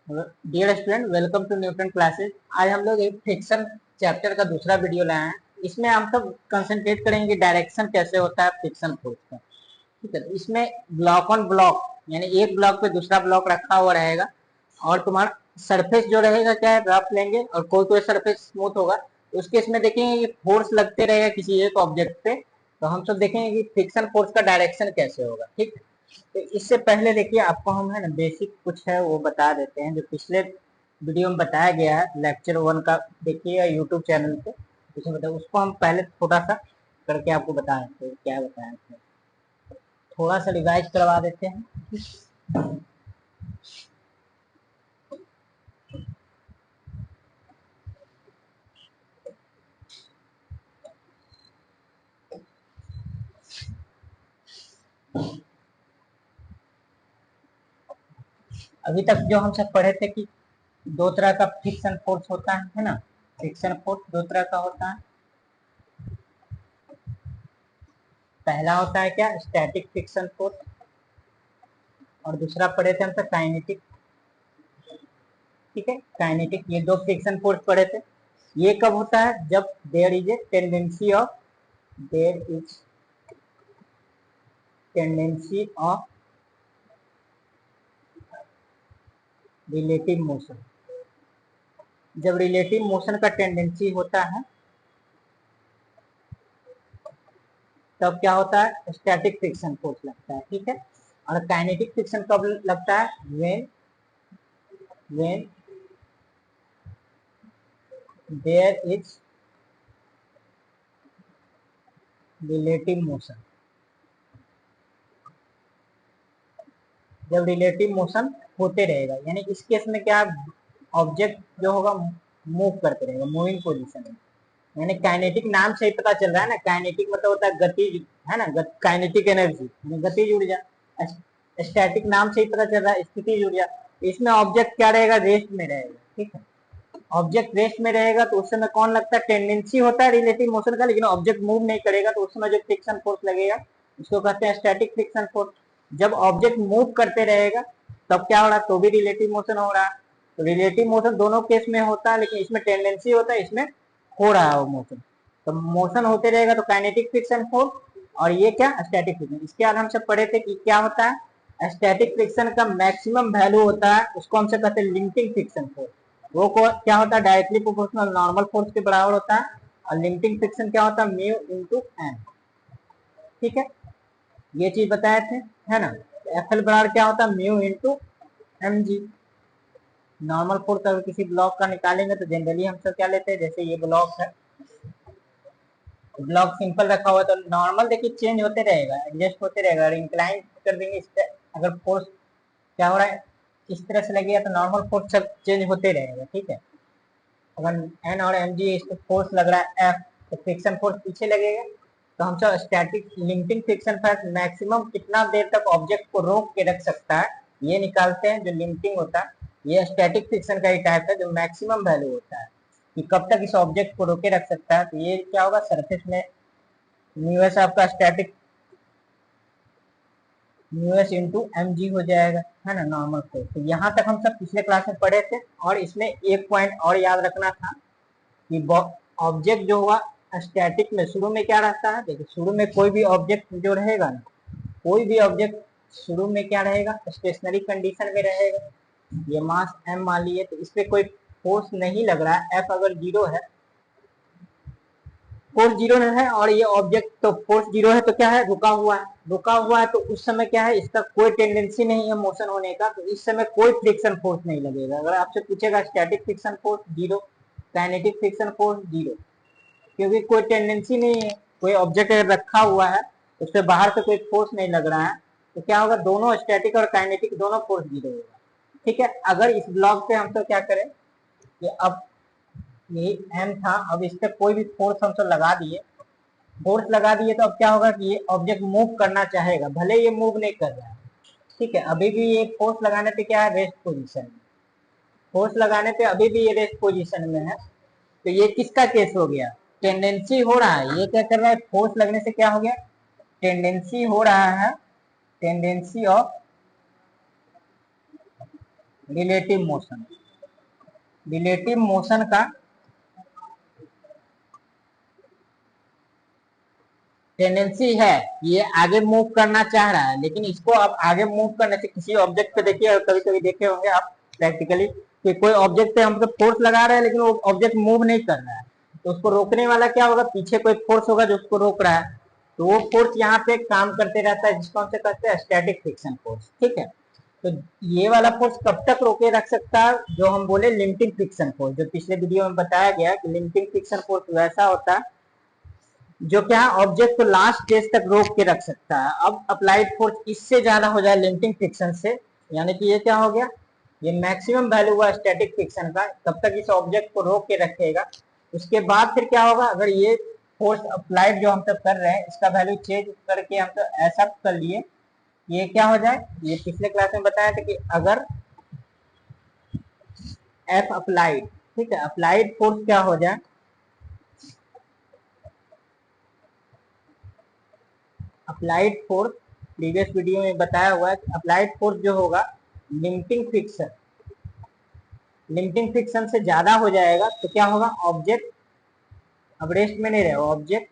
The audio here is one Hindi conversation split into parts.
Dear student, welcome to Newton classes. आज हम लोग एक फ्रिक्शन चैप्टर का दूसरा वीडियो लाए हैं। इसमें हम सब कंसंट्रेट करेंगे डायरेक्शन कैसे होता है फ्रिक्शन फोर्स का। ठीक है, तो इसमें ब्लॉक ऑन ब्लॉक यानी एक ब्लॉक पे दूसरा ब्लॉक रखा हुआ रहेगा और तुम्हारा सरफेस जो रहेगा क्या है रफ लेंगे और कोई कोई सरफेस स्मूथ होगा, तो उसके इसमें देखेंगे कि फोर्स लगते रहेगा किसी एक ऑब्जेक्ट पे। तो हम सब देखेंगे कि फ्रिक्शन फोर्स का डायरेक्शन कैसे होगा। ठीक है, तो इससे पहले देखिए आपको हम है ना बेसिक कुछ है वो बता देते हैं जो पिछले वीडियो में बताया गया है लेक्चर 1 का। देखिए यूट्यूब चैनल पे उसमें बताया, उसको हम पहले थोड़ा सा करके आपको बताएं तो क्या बताएं, थोड़ा सा रिवाइज करवा देते हैं। अभी तक जो हम सब पढ़े थे कि दो तरह का फ्रिक्शन फोर्स होता है ना। फ्रिक्शन फोर्स दो तरह का होता है। पहला होता है क्या, स्टैटिक फ्रिक्शन फोर्स, और दूसरा पढ़े थे हम सब काइनेटिक। ठीक है, काइनेटिक, ये दो फ्रिक्शन फोर्स पढ़े थे। ये कब होता है, जब there is a tendency of there is tendency of relative motion. जब रिलेटिव मोशन का टेंडेंसी होता है तब क्या होता है, स्टैटिक फ्रिक्शन फोर्स लगता है। ठीक है, और काइनेटिक फ्रिक्शन कब लगता है, when there is relative motion. जब रिलेटिव मोशन होते रहेगा, यानी इस केस में क्या, ऑब्जेक्ट जो होगा मूव करते रहेगा, मूविंग पोजीशन में। यानी काइनेटिक नाम से ही पता चल रहा है ना, काइनेटिक मतलब होता है गतिज, है ना, काइनेटिक एनर्जी, गतिज ऊर्जा। स्टैटिक नाम से ही पता चल रहा है स्थितिज ऊर्जा। इसमें ऑब्जेक्ट क्या रहेगा, रेस्ट में रहेगा। ठीक है, ऑब्जेक्ट रेस्ट में रहेगा तो उस समय कौन लगता है, टेंडेंसी होता है रिलेटिव मोशन का, लेकिन ऑब्जेक्ट मूव नहीं करेगा तो उस समय जो फ्रिक्शन फोर्स लगेगा उसको कहते हैं स्टैटिक फ्रिक्शन फोर्स। जब ऑब्जेक्ट मूव करते रहेगा तब क्या हो रहा है, तो भी रिलेटिव मोशन हो रहा है। तो रिलेटिव मोशन दोनों केस में होता है, लेकिन इसमें टेंडेंसी होता है, इसमें हो रहा है वो मोशन। तो मोशन होते रहेगा तो काइनेटिक फ्रिक्शन फोर्स, और ये क्या, स्टैटिक फ्रिक्शन। इसके बाद हम सब पढ़े थे कि क्या होता है, स्टैटिक फ्रिक्शन का मैक्सिमम वैल्यू होता है, उसको हमसे कहते हैं लिमिटिंग फ्रिक्शन फोर्स। वो क्या होता है, डायरेक्टली प्रोपोर्शनल नॉर्मल फोर्स के बराबर होता है। और लिमिटिंग फ्रिक्शन क्या होता है, म्यू इंटू एन। ठीक है, ये चीज बताए थे, है ना। एफ एल बराबर क्या होता है, mu into m g. Normal force अगर किसी ब्लॉक का निकालेंगे तो जनरली हम सब क्या लेते हैं, जैसे ये ब्लॉक है, ब्लॉक सिंपल रखा हुआ है तो नॉर्मल देखिए चेंज होते रहेगा, एडजस्ट होते रहेगा। और इंक्लाइन कर देंगे इस अगर फोर्स क्या हो रहा है, इस तरह से लगेगा तो नॉर्मल फोर्स सब चेंज होते रहेगा। ठीक है, अगर एन और एम जी इस फोर्स लग रहा है एफ, तो फ्रिक्शन फोर्स पीछे लगेगा। तो हम सब static limiting friction force maximum कितना देर तक ऑब्जेक्ट को रोक के रख सकता है ये निकालते हैं, जो लिमिटिंग होता है। ये स्टैटिक फ्रिक्शन का ही टाइप है जो मैक्सिमम वैल्यू होता है कि कब तक इस ऑब्जेक्ट को रोके रख सकता है। तो ये क्या होगा, सरफेस में न्यूएस आपका स्टैटिक न्यूएस इंटू एम जी हो जाएगा, है ना, नॉर्मल फोर्स। तो यहाँ तक हम सब पिछले क्लास में पढ़े थे। और इसमें एक पॉइंट और याद रखना था कि ऑब्जेक्ट जो हुआ स्टैटिक में शुरू में क्या रहता है, देखिए शुरू में कोई भी ऑब्जेक्ट जो रहेगा ना, कोई भी ऑब्जेक्ट शुरू में क्या रहेगा, स्टेशनरी कंडीशन में रहेगा। ये मास एम मान लिए, तो इस पे कोई फोर्स नहीं लग रहा है, एफ अगर जीरो है, फोर्स जीरो है, और ये ऑब्जेक्ट तो फोर्स जीरो है तो क्या है, रुका हुआ है। रुका हुआ है तो उस समय क्या है, इसका कोई टेंडेंसी नहीं है मोशन होने का, तो इस समय कोई फ्रिक्शन फोर्स नहीं लगेगा। अगर आपसे पूछेगा static friction force zero, kinetic friction force zero, क्योंकि कोई टेंडेंसी नहीं है। कोई ऑब्जेक्ट अगर रखा हुआ है उस पर बाहर से कोई फोर्स नहीं लग रहा है तो क्या होगा, दोनों स्टैटिक और काइनेटिक दोनों फोर्स जीरो होगा। ठीक है, अगर इस ब्लॉक पे हम तो क्या करें कि अब ये एम था, अब इस पे कोई भी फोर्स हम तो लगा दिए, फोर्स लगा दिए, तो अब क्या होगा कि ये ऑब्जेक्ट मूव करना चाहेगा, भले ये मूव नहीं कर रहा है। ठीक है, अभी भी ये फोर्स लगाने पे क्या है, रेस्ट पोजीशन में। फोर्स लगाने पे अभी भी ये रेस्ट पोजीशन में है। तो ये किसका केस हो गया, टेंडेंसी हो रहा है। ये क्या कर रहा है, फोर्स लगने से क्या हो गया, टेंडेंसी हो रहा है, tendency of relative motion, relative motion का टेंडेंसी है, ये आगे मूव करना चाह रहा है, लेकिन इसको अब आगे मूव करने से किसी ऑब्जेक्ट पे देखिए, कभी कभी देखे होंगे आप प्रैक्टिकली कि कोई ऑब्जेक्ट पे हम तो फोर्स लगा रहे हैं लेकिन वो ऑब्जेक्ट मूव नहीं कर रहा है, तो उसको रोकने वाला क्या होगा, पीछे कोई फोर्स होगा जो उसको रोक रहा है, तो वो फोर्स यहाँ पे काम करते रहता है जिसको हम कहते हैं स्टैटिक फ्रिक्शन फोर्स। ठीक है, तो ये वाला फोर्स कब तक रोके रख सकता है, जो हम बोले लिमिटिंग फ्रिक्शन फोर्स, जो पिछले वीडियो में बताया गया कि लिमिटिंग फ्रिक्शन फोर्स वैसा होता है जो क्या ऑब्जेक्ट को लास्ट स्टेज तक रोक के रख सकता है। अब अप्लाइड फोर्स इससे ज्यादा हो जाए लिमिटिंग फ्रिक्शन से, यानी कि ये क्या हो गया, ये मैक्सिमम वैल्यू हुआ स्टैटिक फ्रिक्शन का, तब तक इस ऑब्जेक्ट को रोक के रखेगा। उसके बाद फिर क्या होगा, अगर ये फोर्स अप्लाइड जो हम सब कर रहे हैं इसका वैल्यू चेंज करके हम तो ऐसा कर लिए, ये क्या हो जाए, ये पिछले क्लास में बताया था कि अगर एफ अप्लाइड, ठीक है, अप्लाइड फोर्स क्या हो जाए, अप्लाइड फोर्स प्रीवियस वीडियो में बताया हुआ है कि अप्लाइड फोर्स जो होगा लिमिटिंग फ्रिक्शन, लिमिटिंग फ्रिक्शन से ज्यादा हो जाएगा तो क्या होगा, ऑब्जेक्ट अब रेस्ट में नहीं रहेगा, ऑब्जेक्ट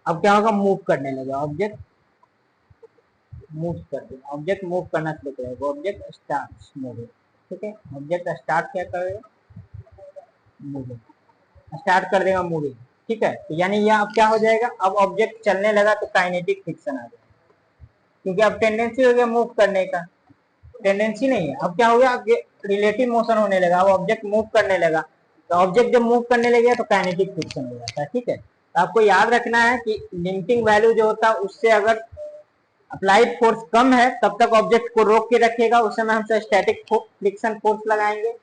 अब क्या होगा, मूव करने लगेगा, ऑब्जेक्ट मूव कर देगा, ऑब्जेक्ट मूव करना शुरू करेगा, ऑब्जेक्ट स्टार्ट मूविंग। ठीक है, ऑब्जेक्ट स्टार्ट क्या करेगा, मूविंग, स्टार्ट कर देगा मूविंग। ठीक है, तो यानी ये अब क्या हो जाएगा, अब ऑब्जेक्ट चलने लगा तो काइनेटिक फ्रिक्शन आ जाएगा, क्योंकि अब टेंडेंसी हो गया मूव करने का, टेंडेंसी नहीं है, अब क्या हो गया, रिलेटिव मोशन होने लगा, अब ऑब्जेक्ट मूव करने लगा, तो ऑब्जेक्ट जब मूव करने लगे तो काइनेटिक फ्रिक्शन हो जाता है। ठीक है, तो आपको याद रखना है कि लिमिटिंग वैल्यू जो होता है उससे अगर अप्लाइड फोर्स कम है तब तक ऑब्जेक्ट को रोक के रखेगा, उस समय हम स्टैटिक फ्रिक्शन फोर्स लगाएंगे।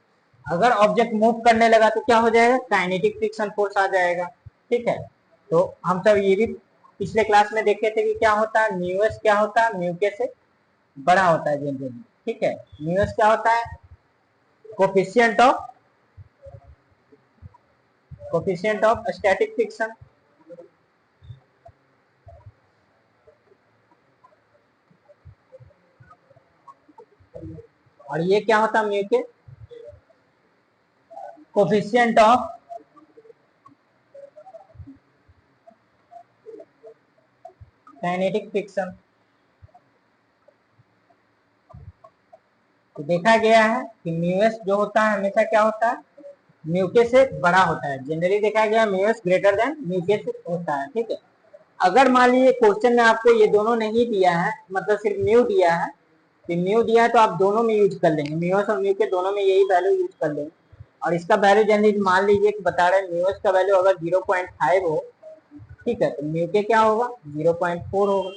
अगर ऑब्जेक्ट मूव करने लगा तो क्या हो जाएगा, काइनेटिक फ्रिक्शन फोर्स आ जाएगा। ठीक है, तो हम सब ये भी पिछले क्लास में देखे थे कि क्या होता है, म्यूएस क्या होता है, म्यू के से बड़ा होता है जनरली। ठीक है, म्यूएस क्या होता है, कोफिशिएंट ऑफ स्टैटिक फ्रिक्शन। और ये क्या होता है, म्यू के कोफिशिएंट ऑफ काइनेटिक फ्रिक्शन। तो देखा गया है कि म्यूएस जो होता है हमेशा क्या होता है, म्यू के से बड़ा होता है, जनरली देखा गया म्यूएस ग्रेटर देन म्यू के से होता है। ठीक है, अगर मान लीजिए क्वेश्चन में आपको ये दोनों नहीं दिया है, मतलब सिर्फ म्यू दिया है, तो म्यू दिया है तो आप दोनों में यूज कर लेंगे, म्यूएस और म्यू के दोनों में यही वैल्यू यूज कर लेंगे। और इसका वैल्यू जनरली मान लीजिए कि बता रहे हैं म्यूएस का वैल्यू अगर 0.5 हो, ठीक है, तो म्यू के क्या होगा, 0.4 होगा,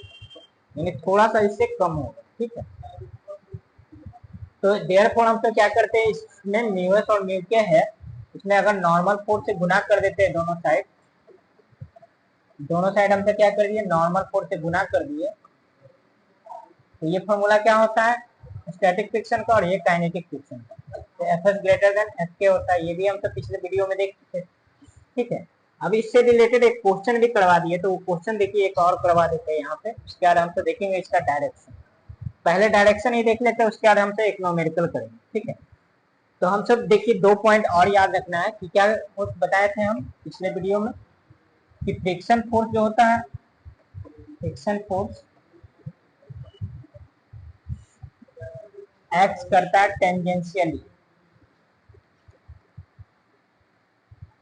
यानी थोड़ा सा इससे कम होगा। ठीक है, तो देयरफॉर हम तो क्या करते हैं, इसमें म्यूएस और म्यू के है, इसमें अगर नॉर्मल फोर्स से गुना कर देते हैं दोनों साइड, दोनों साइड हमसे क्या कर दिए, नॉर्मल फोर्स से गुना कर दिए, तो ये फॉर्मूला क्या होता है, स्टैटिक फ्रिक्शन का और ये काइनेटिक फ्रिक्शन का, तो F S greater than F के होता है, ये भी हम तो पिछले वीडियो में देख चुके। ठीक है, अब इससे रिलेटेड एक क्वेश्चन भी करवा दिए, तो वो क्वेश्चन देखिए एक और करवा देते हैं यहाँ पे, उसके बाद हम तो देखेंगे इसका डायरेक्शन, पहले डायरेक्शन ही देख लेते हैं, उसके बाद हम तो एक न्यूमेरिकल करेंगे। ठीक है, तो हम सब देखिए 2 पॉइंट और याद रखना है कि क्या बताए थे हम पिछले वीडियो में, कि फ्रिक्शन फोर्स जो होता है, फ्रिक्शन फोर्स एक्ट करता है टेंजेंशियली,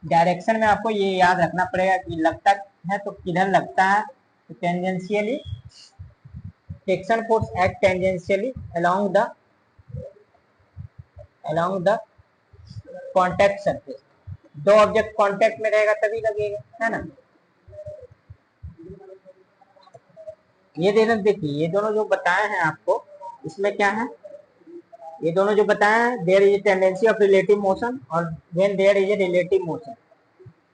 डायरेक्शन में आपको ये याद रखना पड़ेगा कि लगता है तो किधर लगता है, तो tangentially, friction force act tangentially along the contact surface, दो ऑब्जेक्ट कॉन्टेक्ट में रहेगा तभी लगेगा, है ना। ये दोनों देखिए, ये दोनों जो बताए हैं आपको, इसमें क्या है, ये दोनों जो बताए हैं, there is tendency of relative motion और when there is a relative motion,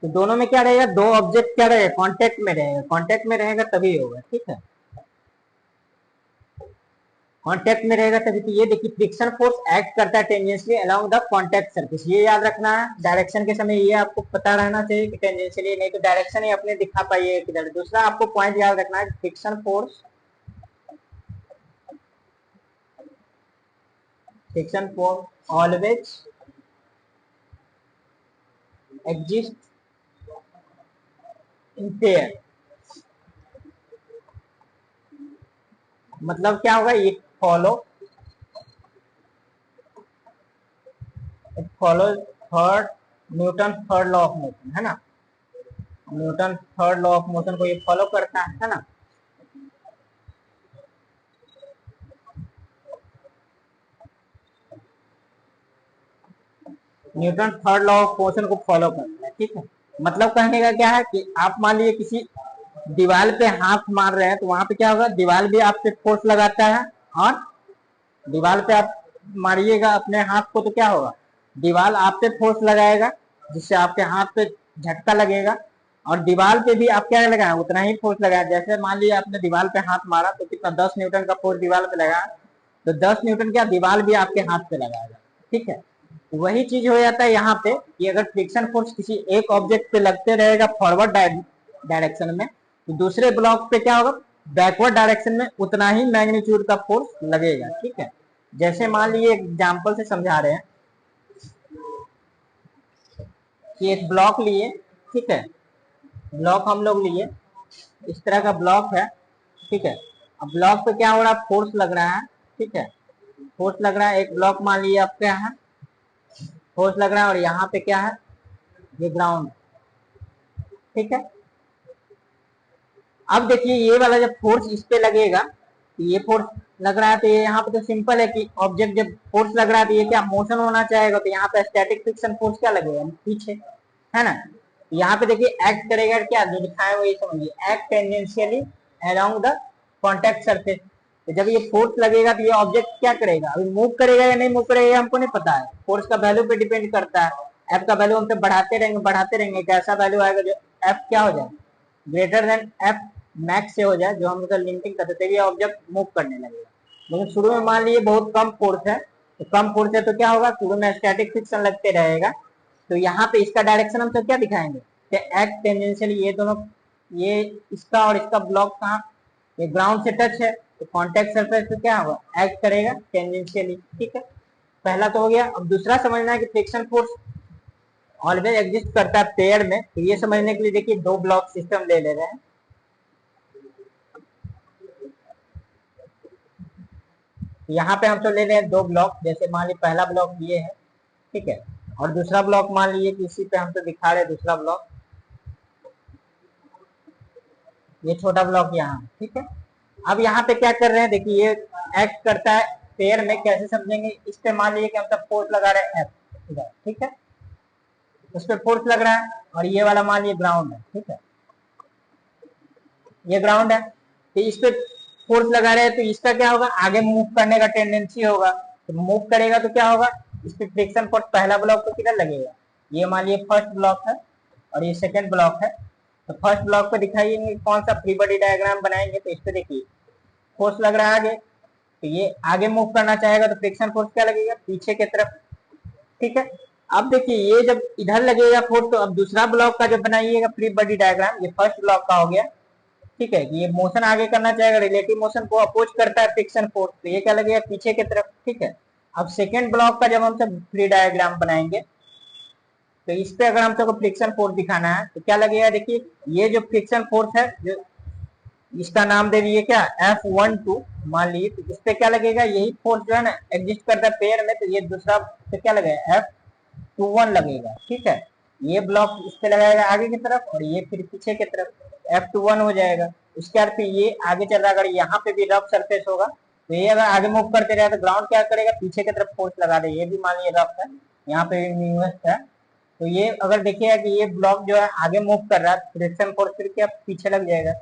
तो दोनों में क्या रहेगा, दो ऑब्जेक्ट क्या रहेगा, कांटेक्ट में रहेगा, कांटेक्ट में रहेगा तभी होगा। ठीक है, कांटेक्ट में रहेगा तभी, तो ये देखिए फ्रिक्शन फोर्स एक्ट करता है tangentially along the contact surface, ये याद रखना है, डायरेक्शन के समय ये आपको पता रहना चाहिए कि टेंजेंशियली, नहीं तो डायरेक्शन ही अपने दिखा पाइए किधर। दूसरा आपको पॉइंट याद रखना है, friction force friction force always exist in pair. मतलब क्या होगा, it follow third Newton third law of motion, है ना। Newton third law of motion को ये फॉलो करता है ना। Newton third law of motion को फॉलो करता है, ठीक है। मतलब कहने का क्या है कि आप मान लीजिए किसी दीवार पे हाथ मार रहे हैं तो वहां पे क्या होगा, दीवार भी आप पे फोर्स लगाता है, और दीवार पे आप मारिएगा अपने हाथ को तो क्या होगा, दीवार आप पे फोर्स लगाएगा, जिससे आपके हाथ पे झटका लगेगा, और दीवार पे भी आप क्या लगाए उतना ही फोर्स लगाया। जैसे मान लीजिए आपने दीवार पे हाथ मारा तो कितना 10 न्यूटन का फोर्स दीवार पे लगा, तो 10 न्यूटन क्या दीवार भी आपके हाथ पे लगाएगा, ठीक है। वही चीज हो जाता है यहाँ पे कि अगर फ्रिक्शन फोर्स किसी एक ऑब्जेक्ट पे लगते रहेगा फॉरवर्ड डायरेक्शन में, तो दूसरे ब्लॉक पे क्या होगा, बैकवर्ड डायरेक्शन में उतना ही मैग्नीट्यूड का फोर्स लगेगा, ठीक है। जैसे मान लीजिए एग्जाम्पल से समझा रहे हैं कि एक ब्लॉक लिए, ठीक है, ब्लॉक हम लोग लिए, इस तरह का ब्लॉक है, ठीक है। अब ब्लॉक पे क्या हो रहा है, फोर्स लग रहा है, ठीक है, फोर्स लग रहा है। एक ब्लॉक मान लीजिए आप क्या है, फोर्स लग रहा है, और यहाँ पे क्या है, ये ग्राउंड, ठीक है। अब देखिए ये वाला जब फोर्स इस पे लगेगा, तो ये फोर्स लग रहा है, तो ये यहाँ पे तो सिंपल है कि ऑब्जेक्ट जब फोर्स लग रहा है तो ये क्या मोशन होना चाहेगा, तो यहाँ पे स्टैटिक फ्रिक्शन फोर्स क्या लगेगा, पीछे, है ना। यहाँ पे देखिए एक्ट करेगा, क्या जो दिखाया वही समझिए, act tangentially along the contact surface. तो जब ये फोर्स लगेगा तो ये ऑब्जेक्ट क्या करेगा, अभी मूव करेगा या नहीं मूव करेगा हमको नहीं पता है, फोर्स का वैल्यू पे डिपेंड करता है। एफ का वैल्यू हम पे बढ़ाते रहेंगे, कैसा वैल्यू आएगा जो एफ क्या हो जाए ग्रेटर देन एफ मैक्स से हो जाए, जो हम लोग लिमिटिंग करते थे, ये ऑब्जेक्ट मूव करने लगेगा। लेकिन शुरू में मान लीजिए बहुत कम फोर्स है, तो कम फोर्स है तो क्या होगा, शुरू में स्टैटिक फ्रिक्शन लगते रहेगा। तो यहाँ पे इसका डायरेक्शन हम सब क्या दिखाएंगे, एक्ट टेंजेंशियली, ये दोनों, ये इसका और इसका ब्लॉक कहाँ, ये ग्राउंड से टच है, तो कॉन्टेक्ट सरफेस पे क्या होगा, एक्ट करेगा टेंजेंशियली, ठीक है। पहला तो हो गया। अब दूसरा समझना है कि फ्रिक्शन फोर्स ऑलवेज एग्जिस्ट करता है पेयर में, तो ये समझने के लिए देखिए दो ब्लॉक सिस्टम ले रहे हैं। यहाँ पे हम तो ले रहे हैं दो ब्लॉक, जैसे मान लीजिए पहला ब्लॉक ये है, ठीक है, और दूसरा ब्लॉक मान लीजिए कि इसी पे हम तो दिखा रहे हैं दूसरा ब्लॉक, ये छोटा ब्लॉक यहाँ, ठीक है। अब यहाँ पे क्या कर रहे हैं, देखिए ये एक्ट करता है पेयर में, कैसे समझेंगे, इस पे मान लीजिए कि हम सब फोर्स लगा रहे हैं एफ, ठीक है, उस पर फोर्स लग रहा है, और ये वाला मान लीजिए ग्राउंड है, ठीक है, ये ग्राउंड है, तो इस पे फोर्स लगा रहे हैं, तो इसका क्या होगा, आगे मूव करने का टेंडेंसी होगा, तो मूव करेगा तो क्या होगा, इस पे फ्रिक्शन फोर्स पहला ब्लॉक तो किधर लगेगा, ये मान लीजिए फर्स्ट ब्लॉक है और ये सेकंड ब्लॉक है। तो फर्स्ट ब्लॉक पे दिखाइए कौन सा फ्री बॉडी डायग्राम बनाएंगे, तो इस पे देखिए फोर्स लग रहा है आगे, तो ये आगे मूव करना चाहेगा तो फ्रिक्शन फोर्स क्या लगेगा, पीछे की तरफ, ठीक है। अब देखिए ये जब इधर लगेगा फोर्स, तो अब दूसरा ब्लॉक का जब बनाइएगा फ्री बॉडी डायग्राम, ये फर्स्ट ब्लॉक का हो गया, ठीक है, ये मोशन आगे करना चाहेगा, रिलेटिव मोशन को अपोज करता है फ्रिक्शन फोर्स, तो ये क्या लगेगा पीछे की तरफ, ठीक है। अब सेकेंड ब्लॉक का जब हम सब फ्री डायग्राम बनाएंगे, तो इस पे अगर हम सबको फ्रिक्शन फोर्स दिखाना है तो क्या लगेगा, देखिए ये जो फ्रिक्शन फोर्स है, जो इसका नाम दे दिए क्या F12 मान लीजिए, तो इस पे क्या लगेगा, यही फोर्स जो है ना एग्जिस्ट करता है पेयर में, तो ये दूसरा पे क्या लगेगा F21 लगेगा, ठीक है। ये ब्लॉक इस पे लगाएगा आगे की तरफ, और ये फिर पीछे की तरफ F21 हो जाएगा। उसके बाद फिर ये आगे चल रहा है, अगर यहाँ पे भी रफ सरफेस होगा तो ये अगर आगे मूव करते रहे तो ग्राउंड क्या करेगा, पीछे की तरफ फोर्स लगा दे, ये भी मान लीजिए रफ है, यहाँ पे म्यूएस है, तो ये अगर देखिएगा कि ये ब्लॉक जो है आगे मूव कर रहा है, फ्रिक्शन फोर्स फिर क्या पीछे लग जाएगा,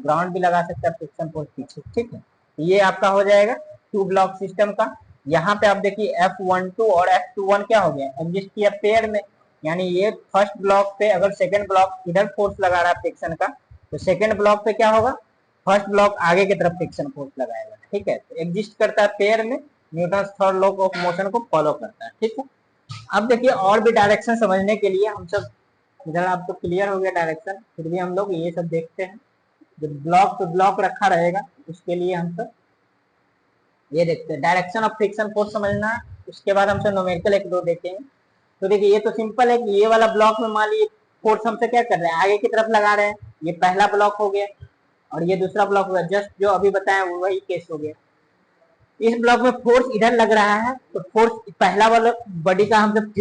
ग्राउंड भी लगा सकता है फ्रिक्शन फोर्स पीछे, ठीक है। ये आपका हो जाएगा टू ब्लॉक सिस्टम का। यहाँ पे आप देखिए F12 और F21 क्या हो गया, एग्जिस्ट किया पेयर में, यानी ये फर्स्ट ब्लॉक पे अगर सेकंड ब्लॉक इधर फोर्स लगा रहा है फ्रिक्शन का, तो सेकंड ब्लॉक पे क्या होगा, फर्स्ट ब्लॉक आगे की तरफ फ्रिक्शन फोर्स लगाएगा, ठीक है। तो एग्जिस्ट करता है पेयर में, Newton third law of motion को फॉलो करता है, ठीक है। अब देखिए और भी डायरेक्शन समझने के लिए हम सब, इधर आपको क्लियर हो गया डायरेक्शन, फिर भी हम लोग ये सब देखते हैं, जब ब्लॉक पे ब्लॉक रखा रहेगा उसके लिए हम सब ये देखते हैं। डायरेक्शन ऑफ फ्रिक्शन फोर्स समझना है, उसके बाद हमसे न्यूमेरिकल एक दो देखेंगे। तो देखिए ये तो सिंपल है कि ये वाला ब्लॉक में मान लीजिए फोर्स हमसे क्या कर रहे हैं, आगे की तरफ लगा रहे हैं। ये पहला ब्लॉक हो गया और ये दूसरा ब्लॉक हो गया, जस्ट जो अभी बताया वही केस हो गया। इस ब्लॉक में फोर्स इधर लग रहा है, तो फोर्स पहला वाला बॉडी का हम जब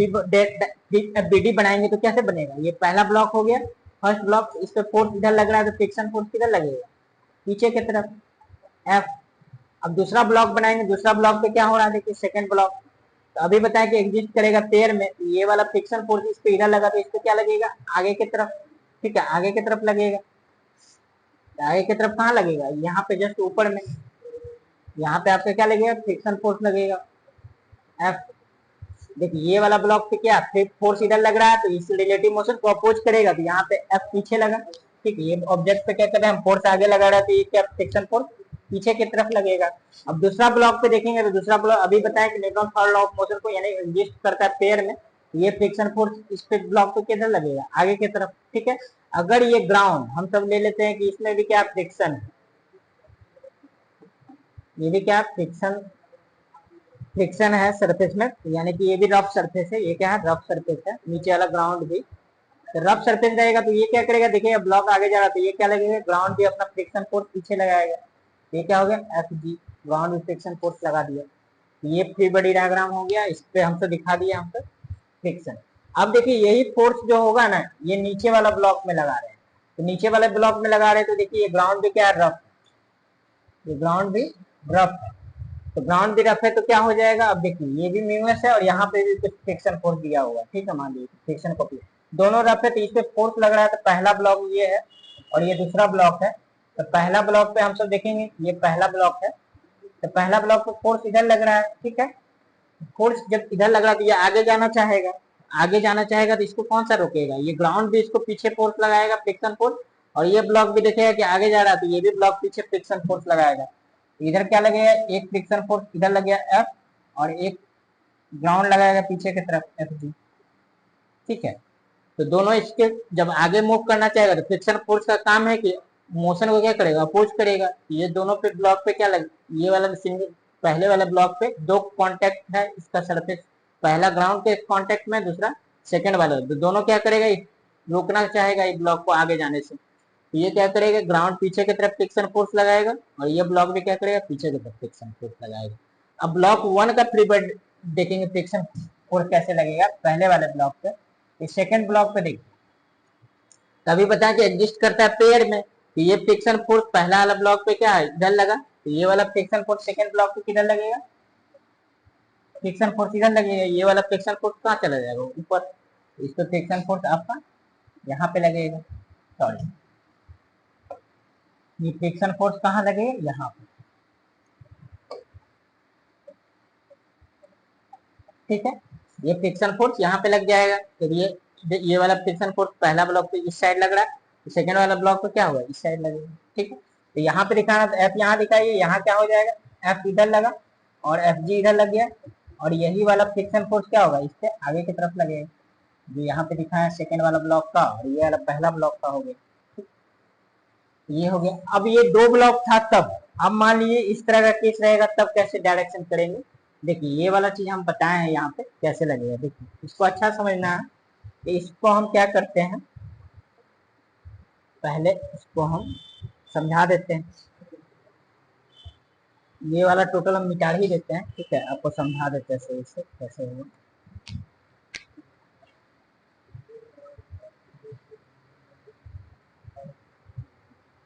बीडी बनाएंगे तो कैसे बनेगा, ये पहला ब्लॉक हो गया फर्स्ट ब्लॉक, इस पे फोर्स इधर लग रहा है तो फ्रिक्शन फोर्स किधर लगेगा, पीछे की तरफ एफ। अब दूसरा ब्लॉक बनाएंगे, दूसरा ब्लॉक पे क्या हो रहा है देखिए सेकंड ब्लॉक, तो अभी बताया कि एग्जिस्ट करेगा पेयर में, ये वाला फ्रिक्शन फोर्स इस पे इधर लगा तो इस पे क्या लगेगा आगे की तरफ, ठीक है आगे की तरफ लगेगा। आगे की तरफ कहाँ लगेगा, यहाँ पे जस्ट ऊपर में, यहाँ पे आपका क्या लगेगा फ्रिक्शन फोर्स लगेगा एफ। देखिए ये वाला ब्लॉक पे क्या फोर्स इधर लग रहा है तो इस रिलेटिव मोशन को अपोज करेगा, तो यहाँ पे एफ पीछे लगा, ठीक है ये ऑब्जेक्ट पे क्या कर रहे हैं हम फोर्स आगे लगा रहा है, तो ये क्या फ्रिक्शन फोर्स पीछे की तरफ लगेगा। अब दूसरा ब्लॉक पे देखेंगे तो दूसरा ब्लॉक अभी बताया कि Newton third law of motion को यानी एग्जिस्ट करता है पेयर में, ये फ्रिक्शन फोर्स इस पे ब्लॉक पे किधर लगेगा आगे की तरफ, ठीक है। अगर ये ग्राउंड हम सब ले लेते हैं कि इसमें भी क्या फ्रिक्शन है, ये भी क्या फ्रिक्शन फ्रिक्शन है सरफेस में, यानी कि ये भी रफ सरफेस है, ये क्या है रफ सरफेस है, नीचे वाला ग्राउंड भी तो रफ सरफेस रहेगा, तो ये क्या करेगा देखिए ब्लॉक आगे जा रहा है तो ये क्या लगेगा ग्राउंड भी अपना फ्रिक्शन फोर्स पीछे लगाएगा, ये क्या हो गया एफ जी, ग्राउंड भी फ्रिक्शन फोर्स लगा दिया। ये फ्री बॉडी डायग्राम हो गया, इस पे हमसे दिखा दिया हमसे फ्रिक्शन। अब देखिए यही फोर्स जो होगा ना ये नीचे वाला ब्लॉक में लगा रहे हैं, तो नीचे वाले ब्लॉक में लगा रहे हैं तो देखिए ये ग्राउंड भी क्या है रफ, ये ग्राउंड भी रफ है, तो ग्राउंड भी रफ है तो क्या हो जाएगा, अब देखिए ये भी म्यूएस है और यहाँ पे भी कुछ फ्रिक्शन फोर्स दिया हुआ है, ठीक है मान लीजिए फ्रिक्शन को दोनों रफ है तो इस पे फोर्स लग रहा है, तो पहला ब्लॉक ये है और ये दूसरा ब्लॉक है, तो पहला ब्लॉक पे हम सब देखेंगे ये पहला ब्लॉक है, तो पहला ब्लॉक पे फोर्स इधर लग रहा है, ठीक है फोर्स जब इधर लग रहा है तो ये आगे जाना चाहेगा, आगे जाना चाहेगा तो इसको कौन सा रोकेगा, ये ग्राउंड भी इसको पीछे फोर्स लगाएगा फ्रिक्शन फोर्स, और ये ब्लॉक भी देखेगा कि आगे जा रहा है तो ये भी ब्लॉक पीछे फ्रिक्शन फोर्स लगाएगा, इधर क्या लगेगा एक फ्रिक्शन फोर्स इधर लग गया एफ और एक ग्राउंड लगाएगा पीछे की तरफ एफ जी, ठीक है। तो दोनों इसके जब आगे मूव करना चाहेगा तो फ्रिक्शन फोर्स का काम है कि मोशन को क्या करेगा अपोज करेगा, ये दोनों पे ब्लॉक पे क्या लग, ये वाला सिंगल पहले वाले ब्लॉक पे दो कांटेक्ट है इसका सरफेस, पहला ग्राउंड के कांटेक्ट में दूसरा सेकंड वाला, तो दोनों क्या करेगा रोकना चाहेगा इस ब्लॉक को आगे जाने से, तो ये क्या करेगा ग्राउंड पीछे की तरफ फ्रिक्शन फोर्स लगाएगा और ये ब्लॉक भी क्या करेगा पीछे की तरफ फ्रिक्शन फोर्स लगाएगा। अब ब्लॉक वन का फ्री बॉडी देखेंगे फ्रिक्शन फोर्स कैसे लगेगा पहले वाले ब्लॉक पे, इस सेकंड ब्लॉक पे देखिए तभी बताया कि एग्जिस्ट करता है पेयर में, तो ये फ्रिक्शन फोर्स पहला वाला ब्लॉक पे क्या है इधर लगा, तो ये वाला फ्रिक्शन फोर्स सेकंड ब्लॉक पे किधर लगेगा फ्रिक्शन फोर्स इधर लगेगा, ये वाला फ्रिक्शन फोर्स कहाँ चला जाएगा ऊपर, इस पे फ्रिक्शन फोर्स आपका यहाँ पे लगेगा, सॉरी ये फ्रिक्शन फोर्स कहाँ लगेगा यहाँ पे, ठीक है ये फ्रिक्शन फोर्स यहाँ पे लग जाएगा, तो ये वाला फ्रिक्शन फोर्स पहला ब्लॉक पे इस साइड लग रहा है, तो सेकंड वाला ब्लॉक पे क्या होगा इस साइड लगेगा, ठीक है। तो यहाँ पे दिखाना तो एफ यहाँ दिखाइए, यहाँ क्या हो जाएगा एफ इधर लगा और एफ जी इधर लग गया, और यही वाला फ्रिक्शन फोर्स क्या होगा इससे आगे की तरफ लगेगा, जो यहाँ पे दिखा है सेकंड वाला ब्लॉक का और ये वाला पहला ब्लॉक का हो गया, ये हो गया। अब ये दो ब्लॉक था तब, अब मान लीजिए इस तरह का केस रहेगा तब कैसे डायरेक्शन करेंगे, देखिए ये वाला चीज हम बताए हैं यहाँ पे कैसे लगेगा, देखिए इसको अच्छा समझना है, इसको हम क्या करते हैं पहले इसको हम समझा देते हैं, ये वाला टोटल हम मिटा ही देते हैं, ठीक है आपको समझा देते हैं सही से कैसे होगा।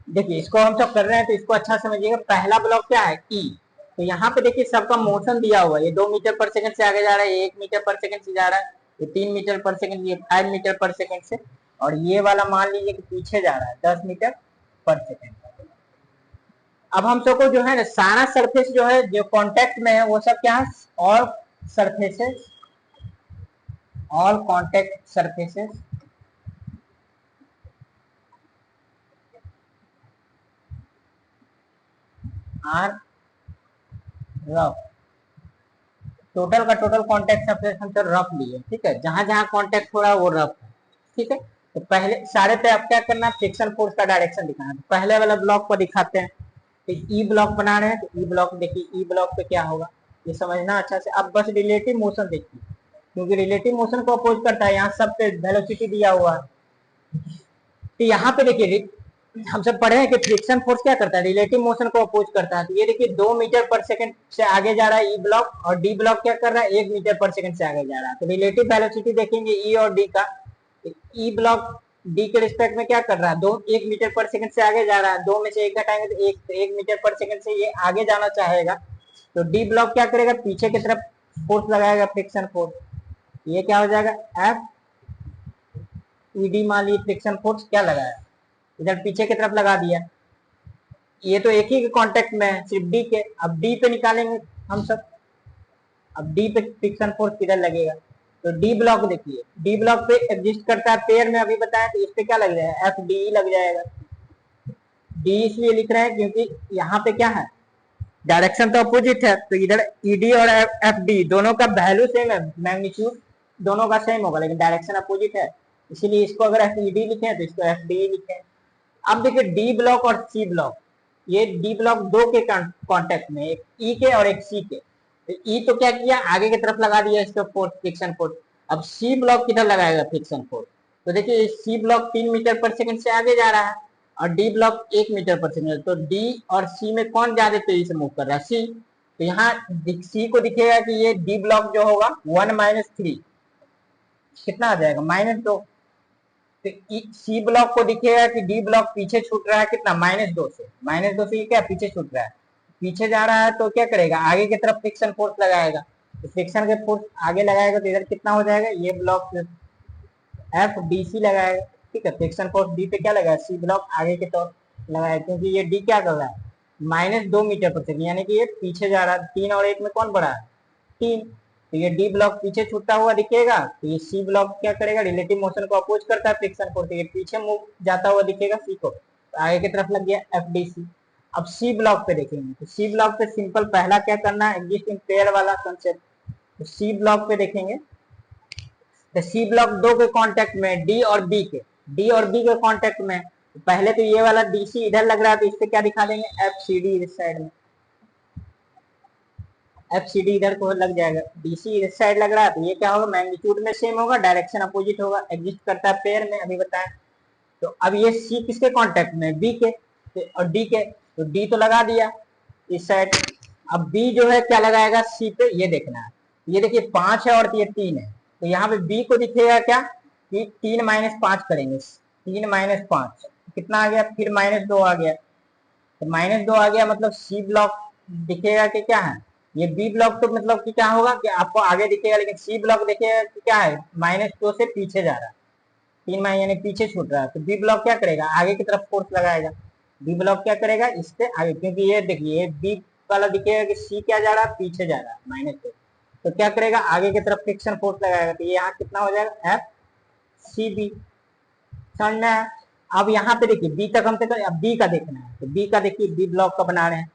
देखिए इसको हम सब कर रहे हैं तो इसको अच्छा समझिएगा, पहला ब्लॉक क्या है ई, तो यहाँ पे देखिए सबका मोशन दिया हुआ है, ये 2 मीटर पर सेकंड से आगे जा रहा है, ये 1 मीटर पर सेकंड से जा रहा है, ये 3 मीटर पर सेकंड, ये 5 मीटर पर सेकंड से, और ये वाला मान लीजिए कि पीछे जा रहा है 10 मीटर पर सेकंड। अब हम सबको जो है ना सारा सरफेस जो है जो कांटेक्ट में है वो सब क्या है all surfaces, all contact surfaces are rough, total का टोटल कांटेक्ट सरफेस हम सब रफ लिए, ठीक है जहां जहां कांटेक्ट हो रहा है वो रफ है, ठीक है। तो पहले सारे पे आप क्या करना है फ्रिक्शन फोर्स का डायरेक्शन दिखाना है, तो पहले वाला ब्लॉक को दिखाते हैं, तो ई ब्लॉक बना रहे हैं, तो ई ब्लॉक देखिए ई ब्लॉक पे क्या होगा, ये समझना अच्छा से। अब बस रिलेटिव मोशन देखिए, क्योंकि रिलेटिव मोशन को अपोज करता है, यहाँ सब पे वेलोसिटी दिया हुआ है। तो यहाँ पे देखिए हम सब पढ़े हैं कि फ्रिक्शन फोर्स क्या करता है, रिलेटिव मोशन को अपोज करता है। तो ये देखिए 2 मीटर पर सेकंड से आगे जा रहा है ई ब्लॉक, और डी ब्लॉक क्या कर रहा है 1 मीटर पर सेकंड से आगे जा रहा है। तो रिलेटिव वेलोसिटी देखेंगे ई और डी का, ई ब्लॉक डी के रिस्पेक्ट में क्या कर रहा है, 1 मीटर पर सेकंड से आगे जा रहा है। 2 में से 1 घटाएंगे तो 1 मीटर पर सेकंड से ये आगे जाना चाहेगा। तो डी ब्लॉक क्या करेगा, पीछे की तरफ फोर्स लगाएगा, फ्रिक्शन फोर्स। ये क्या हो जाएगा, एफ ई डी। मान लीजिए फ्रिक्शन फोर्स क्या लगाया, इधर पीछे की तरफ लगा दिया। ये तो एक ही कांटेक्ट में है, सिर्फ डी के। अब डी पे निकालेंगे हम सब। अब डी पे फ्रिक्शन फोर्स किधर लगेगा, तो डी ब्लॉक देखिए, डी ब्लॉक पे एग्जिस्ट करता है पेयर में, अभी बताया। तो इस पे क्या लग जाएगा, एफ डी लग जाएगा। डी इसलिए लिख रहे हैं क्योंकि यहाँ पे क्या है, डायरेक्शन तो अपोजिट है। तो इधर ईडी और एफ डी दोनों का वैल्यू सेम है, मैग्नीट्यूड दोनों का सेम होगा, लेकिन डायरेक्शन अपोजिट है। इसीलिए इसको अगर एफ ई डी लिखे तो इसको एफ डी लिखे। अब देखिए डी ब्लॉक और सी ब्लॉक, ये डी ब्लॉक दो के कांटेक्ट में, एक ई के और एक सी के। तो ई तो क्या किया, आगे की तरफ लगा दिया इसका फोर्स, फ्रिक्शन फोर्स। अब सी ब्लॉक किधर लगाएगा फ्रिक्शन फोर्स, तो देखिए सी ब्लॉक 3 मीटर पर सेकंड से आगे जा रहा है, और डी ब्लॉक 1 मीटर पर सेकंड। तो डी और सी में कौन ज्यादा तेजी से मूव कर रहा है, सी। तो यहाँ सी को दिखेगा कि ये डी ब्लॉक जो होगा 1 - 3 कितना आ जाएगा, -2। तो सी ब्लॉक को दिखेगा कि डी ब्लॉक पीछे छूट रहा है कितना, -2 से। -2 से क्या पीछे छूट रहा है, पीछे जा रहा है। तो क्या करेगा, आगे की तरफ फ्रिक्शन फोर्स लगाएगा। तो फ्रिक्शन के फोर्स आगे लगाएगा तो इधर कितना हो जाएगा, ये ब्लॉक एफ डी सी लगाएगा। ठीक है, फ्रिक्शन फोर्स डी पे क्या लगाया, सी ब्लॉक आगे की तरफ लगाया, क्योंकि ये डी क्या कर रहा है, -2 मीटर पर सेकंड, यानी कि ये पीछे जा रहा है। 3 और 1 में कौन बड़ा है, 3। तो ये डी ब्लॉक पीछे छूटता हुआ दिखेगा। तो ये सी ब्लॉक क्या करेगा, रिलेटिव मोशन को अपोज करता है फ्रिक्शन फोर्स, ये पीछे मूव जाता हुआ दिखेगा सी को। तो आगे की तरफ लग गया एफ डी सी। अब सी ब्लॉक पे देखेंगे, तो सी ब्लॉक पे सिंपल पहला क्या करना है, एग्जिस्टिंग पेयर वाला कंसेप्ट। तो सी ब्लॉक पे देखेंगे, तो सी ब्लॉक दो के कांटेक्ट में, डी और बी के, डी और बी के कांटेक्ट में। तो पहले तो ये वाला डी सी इधर लग रहा है, तो इस पे क्या दिखा देंगे, एफ सी डी इस साइड में, एफ सी डी इधर को लग जाएगा, डी सी इस साइड लग रहा है। तो ये क्या होगा, मैग्नीट्यूड में सेम होगा, डायरेक्शन अपोजिट होगा, एग्जिस्ट करता है पेयर में, अभी बताएं। तो अब ये सी किसके कांटेक्ट में, बी के और डी के। तो डी तो लगा दिया इस साइड। अब बी जो है क्या लगाएगा सी पे, ये देखना है। ये देखिए 5 है और ये 3 है। तो यहाँ पे बी को दिखेगा क्या, कि 3 - 5 करेंगे, 3 - 5 कितना आ गया, फिर -2 आ गया। तो -2 आ गया, मतलब सी ब्लॉक दिखेगा कि क्या है, ये बी ब्लॉक तो मतलब कि क्या होगा कि आपको आगे दिखेगा, लेकिन सी ब्लॉक दिखेगा कि क्या है, -2 से पीछे जा रहा है, 3 यानी पीछे छूट रहा है। तो बी ब्लॉक क्या करेगा, आगे की तरफ फोर्स लगाएगा। बी ब्लॉक क्या करेगा, इससे आगे, क्योंकि ये देखिए बी वाला दिखेगा कि सी क्या जा रहा है, पीछे जा रहा है -2। तो क्या करेगा, आगे की तरफ फ्रिक्शन फोर्स लगाएगा। तो ये यहाँ कितना हो जाएगा, एफ सी बी। समझना है। अब यहाँ पे देखिए बी तक हमसे अब बी का देखना है। तो बी का देखिए, बी ब्लॉक का बना रहे हैं,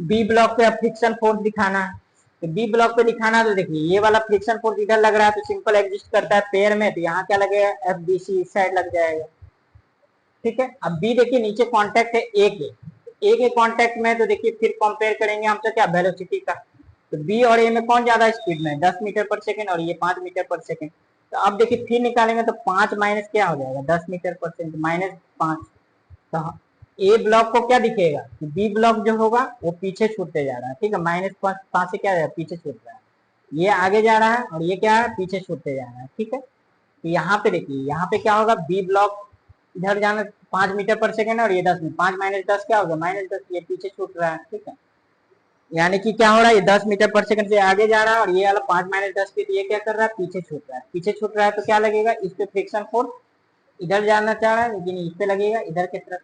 बी ब्लॉक पे अब फ्रिक्शन फोर्स दिखाना है। तो बी ब्लॉक पे दिखाना, तो देखिए ये वाला फ्रिक्शन फोर्स इधर लग रहा है, तो सिंपल एग्जिस्ट करता है पेयर में। तो यहाँ क्या लगेगा, एफ बी सी इस साइड लग जाएगा। ठीक है, अब बी देखिए नीचे कांटेक्ट है ए के, ए के कांटेक्ट में। तो देखिए फिर कंपेयर करेंगे हमसे क्या, वेलोसिटी का। तो बी और ए में कौन ज्यादा स्पीड में, 10 मीटर पर सेकंड और ये 5 मीटर पर सेकंड। तो अब देखिए फिर निकालेंगे, तो 5 माइनस क्या हो जाएगा, 10 मीटर पर सेकंड -5। तो ए ब्लॉक को क्या दिखेगा, बी ब्लॉक जो होगा वो पीछे छूटते जा रहा है। ठीक है, -5 से क्या पीछे छूट रहा है, ये आगे जा रहा है और ये क्या है, पीछे छूटते जा रहा है। ठीक है, तो यहाँ पे देखिए, यहाँ पे क्या होगा, बी ब्लॉक इधर जाना 5 मीटर पर सेकंड और ये 10 में, 5 - 10 क्या होगा, -10, ये पीछे छूट रहा है। ठीक है, यानी कि क्या हो रहा है, ये 10 मीटर पर सेकंड से आगे जा रहा है, और ये वाला 5 - 10 पे, ये क्या कर रहा है, पीछे छूट रहा है। पीछे छूट रहा है तो क्या लगेगा, इस पे फ्रिक्शन फोर्स इधर जाना चाह रहा है, लेकिन इस पे लगेगा, इधर की तरफ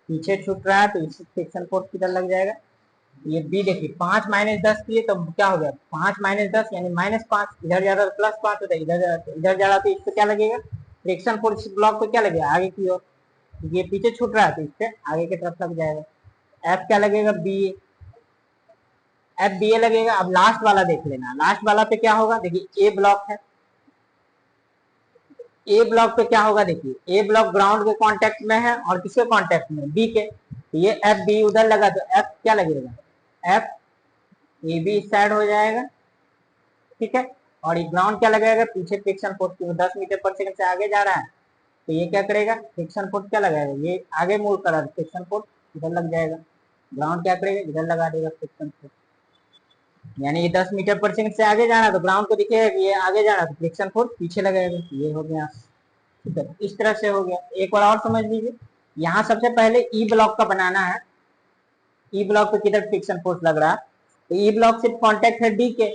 पीछे छूट रहा है, तो इस फ्रिक्शन फोर्स किधर लग जाएगा। ये बी देखिए 5 - 10 किए तो क्या हो गया, 5 - 10 यानी -5, इधर जा रहा है +5 होता है, इधर जा रहा तो इस पे क्या लगेगा, फ्रिक्शन फोर्स ब्लॉक पे क्या लगेगा, आगे की ओर। ये पीछे छूट रहा है तो इस पे आगे की तरफ लग जाएगा। एफ क्या लगेगा, बी, एफ बी ए लगेगा। अब लास्ट वाला देख लेना, लास्ट वाला पे क्या होगा, देखिए ए ब्लॉक है, ए ब्लॉक पे क्या होगा, देखिए ए ब्लॉक ग्राउंड के कांटेक्ट में है और किसके कांटेक्ट में, बी के। तो ये एफ बी उधर लगा, तो एफ क्या लगेगा, एफ ए बी इस साइड हो जाएगा, ठीक है। और ये ग्राउंड क्या लगाएगा, पीछे फ्रिक्शन फोर्स, 10 मीटर पर सेकंड से आगे जा रहा है तो ये क्या करेगा, फ्रिक्शन फोर्स क्या लगाएगा, ये आगे मूव कर रहा है, फ्रिक्शन फोर्स इधर लग जाएगा। ग्राउंड क्या करेगा, इधर लगा देगा फ्रिक्शन फोर्स। यानी ये 10 मीटर पर सेकंड से आगे जाना है तो ग्राउंड को दिखेगा कि ये आगे जा रहा है तो फ्रिक्शन फोर्स पीछे लगाएगा। ये हो गया, ठीक है। इस तरह से हो गया। एक बार और समझ लीजिए, यहाँ सबसे पहले ई ब्लॉक का बनाना है। ई ब्लॉक पे किधर फ्रिक्शन फोर्स लग रहा है, तो ई ब्लॉक से कांटेक्ट है डी के,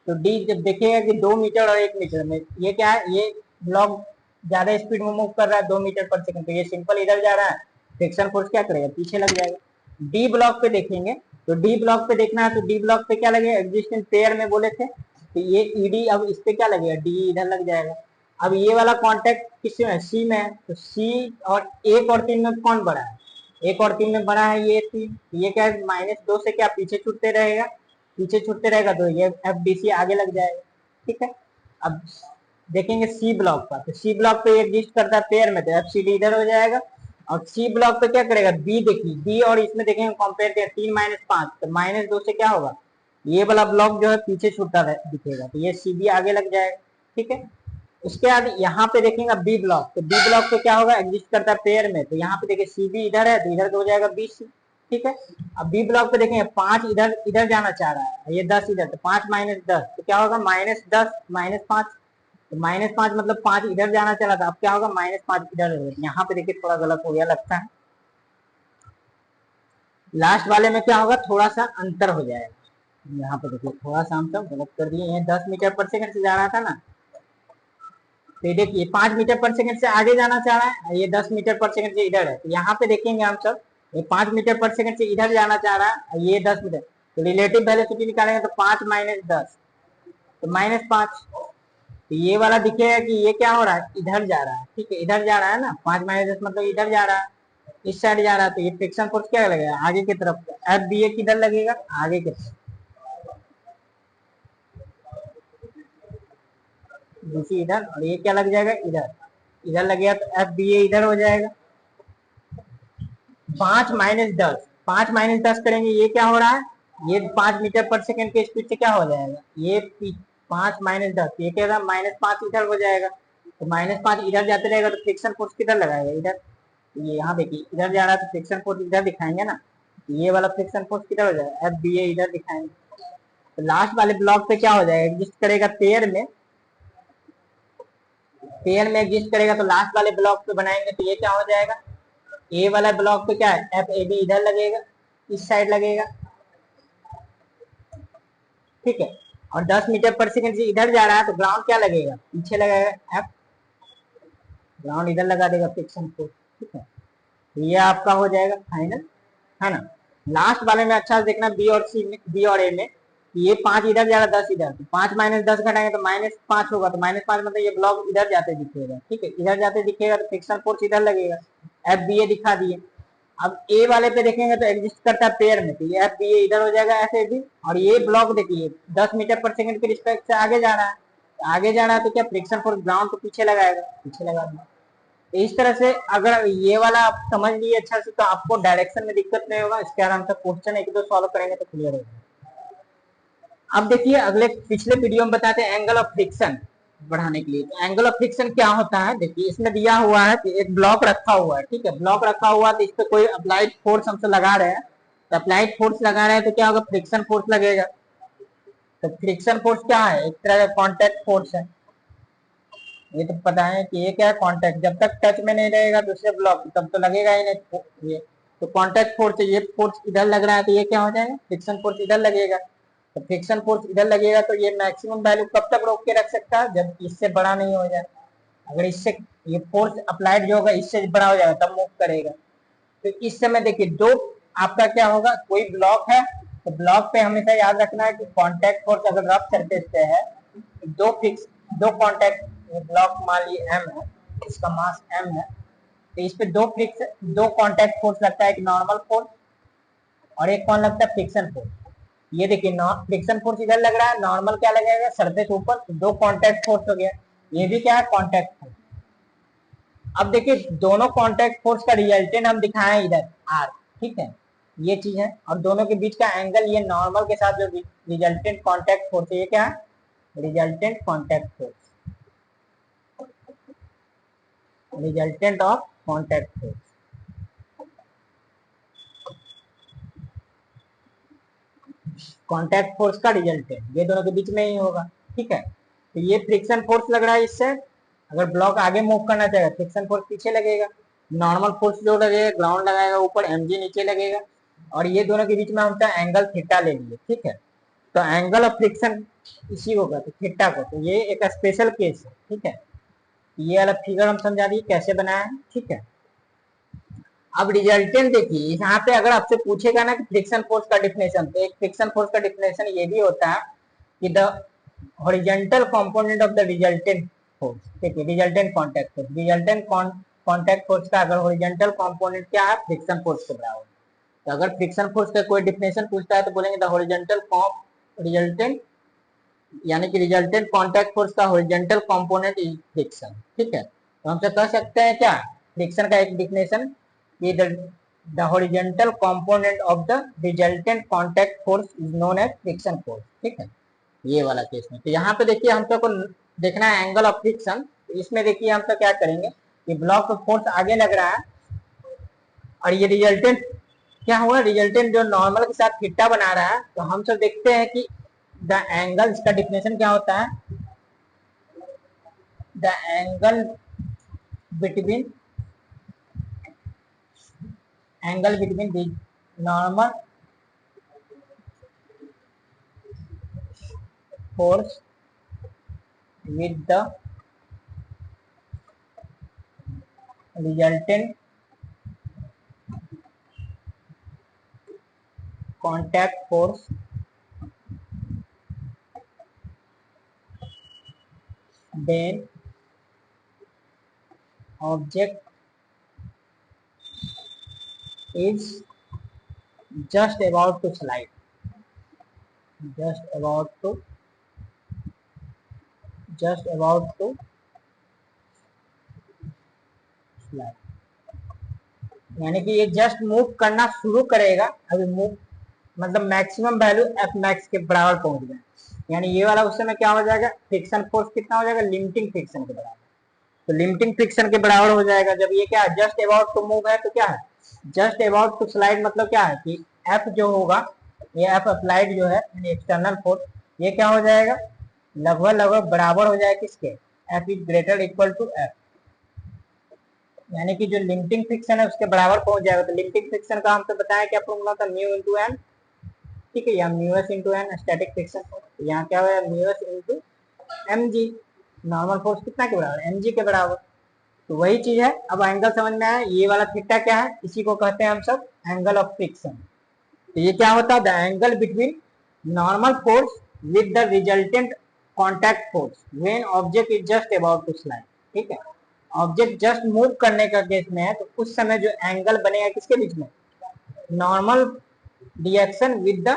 तो डी जब देखेगा कि 2 मीटर और 1 मीटर में, ये क्या है, ये ब्लॉक ज्यादा स्पीड में मूव कर रहा है 2 मीटर पर सेकंड, तो ये सिंपल इधर जा रहा है, फ्रिक्शन फोर्स क्या करेगा, पीछे लग जाएगा। डी ब्लॉक पे देखेंगे, तो डी ब्लॉक पे देखना है तो डी ब्लॉक पे क्या लगेगा, एग्जिस्टिंग पेयर में बोले थे, तो ये ईडी अब इस पे क्या लगेगा, डी इधर लग जाएगा। अब ये वाला कॉन्टेक्ट किसमें है, सी में है, तो सी और 1 और 3 में कौन बड़ा है, 1 और 3 में बड़ा है ये 3, ये क्या है -2 से क्या पीछे छूटते रहेगा, पीछे छूटते रहेगा तो ये एफ डी सी आगे लग जाएगा, ठीक है। अब देखेंगे सी ब्लॉक का, तो सी ब्लॉक पे एग्जिस्ट करता है पेयर में, तो एफ सी डी इधर हो जाएगा। और सी ब्लॉक पे क्या करेगा, बी, देखिए बी और इसमें देखेंगे कंपेयर करें 3 -5, तो -2 से क्या होगा, ये वाला ब्लॉक जो है पीछे छूटता दिखेगा, तो ये सी बी आगे लग जाएगा, ठीक है। उसके बाद यहाँ पे देखेंगे बी ब्लॉक, तो बी ब्लॉक पे क्या होगा, एग्जिस्ट करता है पेयर में, तो यहाँ पे देखिए सी बी इधर है तो इधर हो जाएगा बी सी, ठीक है। अब बी ब्लॉक पे देखेंगे 5 इधर इधर जाना चाह रहा है, ये 10 इधर, तो 5 -10 तो क्या होगा, -10 -5, तो -5 मतलब 5 इधर जाना चाह रहा था, अब क्या होगा, -5 इधर होगा। यहाँ पे देखिए थोड़ा गलत हो गया लगता है, लास्ट वाले में क्या होगा, थोड़ा सा अंतर हो जाएगा। यहाँ पे देखिए थोड़ा सा हम सब गलत कर दिए, 10 मीटर पर सेकंड से जा रहा था ना, तो देखिए 5 मीटर पर सेकंड से आगे जाना चाह रहा है, ये 10 मीटर पर सेकंड से इधर है, तो यहाँ पे देखेंगे हम सब, ये 5 मीटर पर सेकंड से इधर जाना चाह रहा है, ये 10 मीटर, तो रिलेटिव वेलोसिटी निकालेंगे तो 5 -10 तो -5, तो ये वाला दिखेगा कि ये क्या हो रहा है, इधर जा रहा है, ठीक है, इधर जा रहा है ना, 5 -10 मतलब इधर जा रहा है, इस साइड जा रहा है, तो ये फ्रिक्शन फोर्स क्या लगेगा, आगे की तरफ, एफ बी ए किधर लगेगा, आगे की तरफ, दूसरी इधर, और ये क्या लग जाएगा, इधर, इधर लगेगा तो एफ बी ए इधर हो जाएगा। 5 -10, 5 -10 करेंगे, ये क्या हो रहा है, ये 5 मीटर पर सेकंड के स्पीड से क्या हो जाएगा, ये 5 -10, ये क्या है, -5 इधर हो जाएगा, तो -5 इधर जाते रहेगा तो फ्रिक्शन फोर्स किधर लगाएगा, इधर, ये यहाँ देखिए इधर जा रहा है तो फ्रिक्शन फोर्स इधर दिखाएंगे ना, ये वाला फ्रिक्शन फोर्स किधर हो जाएगा, एफ बी ए इधर दिखाएंगे। तो लास्ट वाले ब्लॉक पे क्या हो जाएगा, एग्जिस्ट करेगा पेयर में, पेयर में एग्जिस्ट करेगा तो लास्ट वाले ब्लॉक पे बनाएंगे तो ये क्या हो जाएगा, ए वाला ब्लॉक पे क्या है, एफ ए बी इधर लगेगा, इस साइड लगेगा, ठीक है। और 10 मीटर पर सेकंड से इधर जा रहा है तो ग्राउंड क्या लगेगा, पीछे लगेगा, एफ, ग्राउंड इधर लगा देगा फ्रिक्शन फोर्स, ठीक है। तो ये आपका हो जाएगा फाइनल, है ना। लास्ट वाले में अच्छा से देखना, बी और सी में, बी और ए में, ये 5 इधर जा रहा है 10 इधर, तो 5 -10 घटाएंगे तो -5 होगा, तो -5 मतलब ये ब्लॉक इधर जाते दिखेगा, ठीक है, इधर जाते दिखेगा तो फ्रिक्शन फोर्स इधर लगेगा, एफ बी ए दिखा दिए। अब ए वाले पे देखेंगे तो एग्जिस्ट करता है पेयर में, तो ये एफ बी ए इधर हो जाएगा, एफ ए बी, और ये ब्लॉक देखिए 10 मीटर पर सेकंड के रिस्पेक्ट से आगे जा रहा है, आगे जा रहा है तो क्या फ्रिक्शन फोर्स ग्राउंड को पीछे लगाएगा, पीछे लगा देगा। तो इस तरह से अगर ये वाला आप समझ लिए अच्छा से तो आपको डायरेक्शन में दिक्कत नहीं होगा, इसके आराम से क्वेश्चन 1-2 सॉल्व करेंगे तो क्लियर होगा। अब देखिए अगले पिछले वीडियो में बताते हैं एंगल ऑफ फ्रिक्शन बढ़ाने के लिए। तो एंगल ऑफ फ्रिक्शन क्या होता है, देखिए इसमें दिया हुआ है कि एक ब्लॉक रखा हुआ है, ठीक है, ब्लॉक रखा हुआ है तो इस पे कोई अप्लाइड फोर्स हमसे लगा रहे हैं, तो अप्लाइड फोर्स लगा रहे हैं तो क्या होगा, फ्रिक्शन फोर्स लगेगा। तो फ्रिक्शन फोर्स क्या है, एक तरह का कॉन्टेक्ट फोर्स है, ये तो पता है कि ये क्या है, कांटेक्ट, जब तक टच में नहीं रहेगा दूसरे ब्लॉक तब तो लगेगा ही नहीं, ये तो कांटेक्ट फोर्स है, ये फोर्स इधर लग रहा है तो ये क्या हो जाएगा, फ्रिक्शन फोर्स इधर लगेगा, तो फ्रिक्शन फोर्स इधर लगेगा तो ये मैक्सिमम वैल्यू कब तक रोक के रख सकता है, जब इससे बड़ा नहीं हो जाए, अगर इससे ये फोर्स अप्लाइड जो होगा इससे बड़ा हो जाएगा तब मूव करेगा। तो इस समय देखिए दो आपका क्या होगा, कोई ब्लॉक है तो ब्लॉक पे हमेशा याद रखना है कि कांटेक्ट फोर्स अगर रफ सरफेस पे है, दो कांटेक्ट, ब्लॉक मान लीजिए एम है, इसका मास एम है, तो इस पे दो कांटेक्ट फोर्स लगता है, एक नॉर्मल फोर्स और एक कौन लगता है, फ्रिक्शन फोर्स। ये देखिए फ्रिक्शन फोर्स इधर लग रहा है, नॉर्मल क्या लगेगा सरफेस ऊपर, तो दो कांटेक्ट फोर्स हो गया, ये भी क्या है कांटेक्ट फोर्स। अब देखिए दोनों कांटेक्ट फोर्स का रिजल्टेंट हम दिखाएं इधर आर, ठीक है, ये चीज है, और दोनों के बीच का एंगल ये नॉर्मल के साथ जो रिजल्टेंट कांटेक्ट फोर्स है, ये क्या है, resultant contact force, resultant of contact force. Contact force का रिजल्टेंट ये दोनों के बीच में ही होगा, ठीक है। तो ये फ्रिक्शन फोर्स लग रहा है इससे, अगर ब्लॉक आगे मूव करना चाहेगा फ्रिक्शन फोर्स पीछे लगेगा, नॉर्मल फोर्स जो लगेगा ग्राउंड लगाएगा ऊपर, mg नीचे लगेगा, और ये दोनों के बीच में हम एंगल थीटा ले लिए, ठीक है। तो एंगल ऑफ फ्रिक्शन इसी को कहते हैं थीटा को, तो ये एक स्पेशल केस है, ठीक है। ये वाला फिगर हम समझा दिए कैसे बनाया है, ठीक है। अब रिजल्टेंट देखिए, यहाँ पे अगर आपसे पूछेगा ना कि फ्रिक्शन फोर्स का डिफिनेशन, तो एक फ्रिक्शन फोर्स का डिफिनेशन ये भी होता है कि the horizontal component of the resultant force, ठीक है, resultant contact force, resultant contact force का अगर हॉरिजॉन्टल कंपोनेंट क्या है, फ्रिक्शन फोर्स के बराबर। तो अगर फ्रिक्शन फोर्स का कोई डिफिनेशन पूछता है तो बोलेंगे द हॉरिजॉन्टल रिजल्टेंट, यानी कि रिजल्टेंट कांटेक्ट फोर्स का हॉरिजॉन्टल कंपोनेंट इज फ्रिक्शन, ठीक है। तो हमसे कह सकते हैं क्या, फ्रिक्शन का एक definition, the horizontal component of the resultant contact force is known as friction force, ठीक है, ये वाला केस में। तो यहाँ पे देखिए हम सबको देखना है एंगल ऑफ फ्रिक्शन, इसमें देखिए हम सब क्या करेंगे कि ब्लॉक फोर्स आगे लग रहा है, और ये रिजल्टेंट क्या हुआ, रिजल्टेंट जो नॉर्मल के साथ थीटा बना रहा है, तो हम सब देखते हैं कि द एंगल, इसका डिफिनेशन क्या होता है, the angle between the normal force with the resultant contact force then object is just about to slide, just about to slide, यानी कि ये जस्ट मूव करना शुरू करेगा, अभी मूव मतलब मैक्सिमम वैल्यू एफ मैक्स के बराबर पहुंच गए, यानी ये वाला उस समय क्या हो जाएगा, फ्रिक्शन फोर्स कितना हो जाएगा, लिमिटिंग फ्रिक्शन के बराबर। तो लिमिटिंग फ्रिक्शन के बराबर हो जाएगा जब ये क्या है, जस्ट अबाउट टू मूव है, तो क्या है, जस्ट अबाउट टू स्लाइड, मतलब क्या है कि एफ जो होगा, ये एफ अप्लाइड जो है यानी एक्सटर्नल फोर्स, ये क्या हो जाएगा, लगभग बराबर हो जाएगा किसके, f is greater equal to f, यानी कि जो लिमिटिंग फ्रिक्शन है उसके बराबर पहुंच जाएगा। तो लिमिटिंग फ्रिक्शन का हमसे बताया क्या फॉर्मूला था, म्यू इंटू एन, ठीक है, या mu s into N static friction, यहाँ क्या हुआ, mu s into m g, normal force कितना के बराबर, एम जी के बराबर। तो वही चीज है, अब एंगल समझ में आया, ये वाला थीटा क्या है, इसी को कहते हैं हम सब एंगल ऑफ फ्रिक्शन। तो ये क्या होता है, the angle between normal force with the resultant contact force when object is just about to slide, ठीक है। ऑब्जेक्ट जस्ट मूव करने का केस में है, तो उस समय जो एंगल बनेगा किसके बीच में, normal reaction with the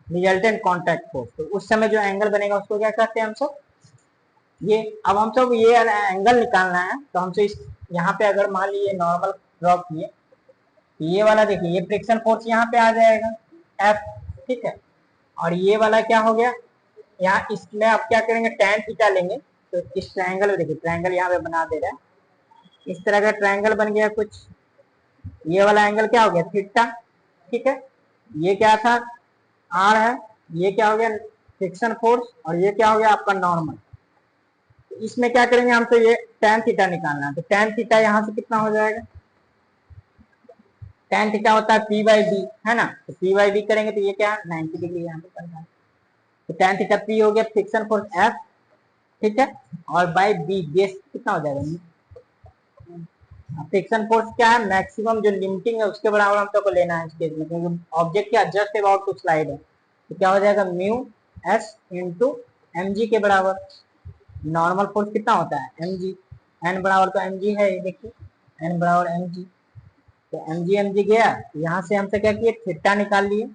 resultant contact force, तो उस समय जो एंगल बनेगा उसको क्या कहते हैं हम सब, ये। अब हम सब ये एंगल निकालना है, तो हमसे इस यहाँ पे अगर मान लीजिए नॉर्मल ड्रॉ किए, ये वाला देखिए, ये फ्रिक्शन फोर्स यहाँ पे आ जाएगा एफ, ठीक है, और ये वाला क्या हो गया, यहाँ इसमें आप क्या करेंगे, टैन थीटा लेंगे, तो इस ट्रायंगल में देखिए, ट्रायंगल यहाँ पे बना दे रहा है, इस तरह का ट्रायंगल बन गया कुछ, ये वाला एंगल क्या हो गया, थीटा, ठीक है, ये क्या था, आर है, ये क्या हो गया, फ्रिक्शन फोर्स, और ये क्या हो गया आपका नॉर्मल। तो इसमें क्या करेंगे हम, तो ये टैन थीटा निकालना है, तो टैन थीटा यहाँ से कितना हो जाएगा, टैन थीटा होता है पी बाई बी, है ना, तो पी बाई बी करेंगे तो ये क्या है 90 डिग्री यहाँ पे करना है, तो टैन थीटा पी हो गया फ्रिक्शन फोर्स एफ, ठीक है, और बाई बी बेस कितना हो जाएगा, फ्रिक्शन फोर्स क्या है, मैक्सिमम जो लिमिटिंग है उसके बराबर हम सबको लेना है इस केस में, क्योंकि ऑब्जेक्ट क्या जस्ट अबाउट टू स्लाइड है, तो क्या हो जाएगा mu s into m g के बराबर, नॉर्मल फोर्स कितना होता है एम जी, एन बराबर तो एम जी है, ये देखिए एन बराबर एम जी, तो एम जी गया, यहाँ से हमसे क्या किए, थीटा निकाल लिए,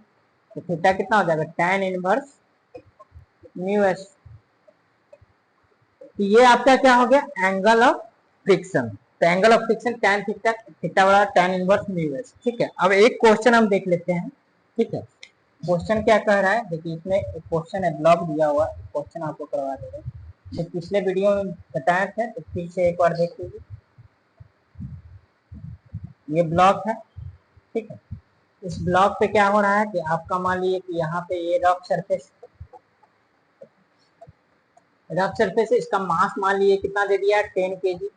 तो थीटा कितना हो जाएगा, टैन इनवर्स म्यू एस, तो ये आपका क्या हो गया, एंगल ऑफ फ्रिक्शन। तो angle of friction tan theta, theta बराबर tan इनवर्स म्यू एस। ठीक है, अब एक क्वेश्चन हम देख लेते हैं। ठीक है, क्वेश्चन क्या कह रहा है, देखिए इसमें एक क्वेश्चन है, ब्लॉक दिया हुआ, क्वेश्चन आपको करवा दे रहे हैं। तो पिछले वीडियो में बताए थे, तो फिर से एक बार देख लीजिए। ये ब्लॉक है। ठीक है, इस ब्लॉक पे क्या हो रहा है कि आपका मान लीजिए कि यहाँ पे ये रफ सरफेस, इसका मास मान लीजिए कितना दे दिया है, 10 kg।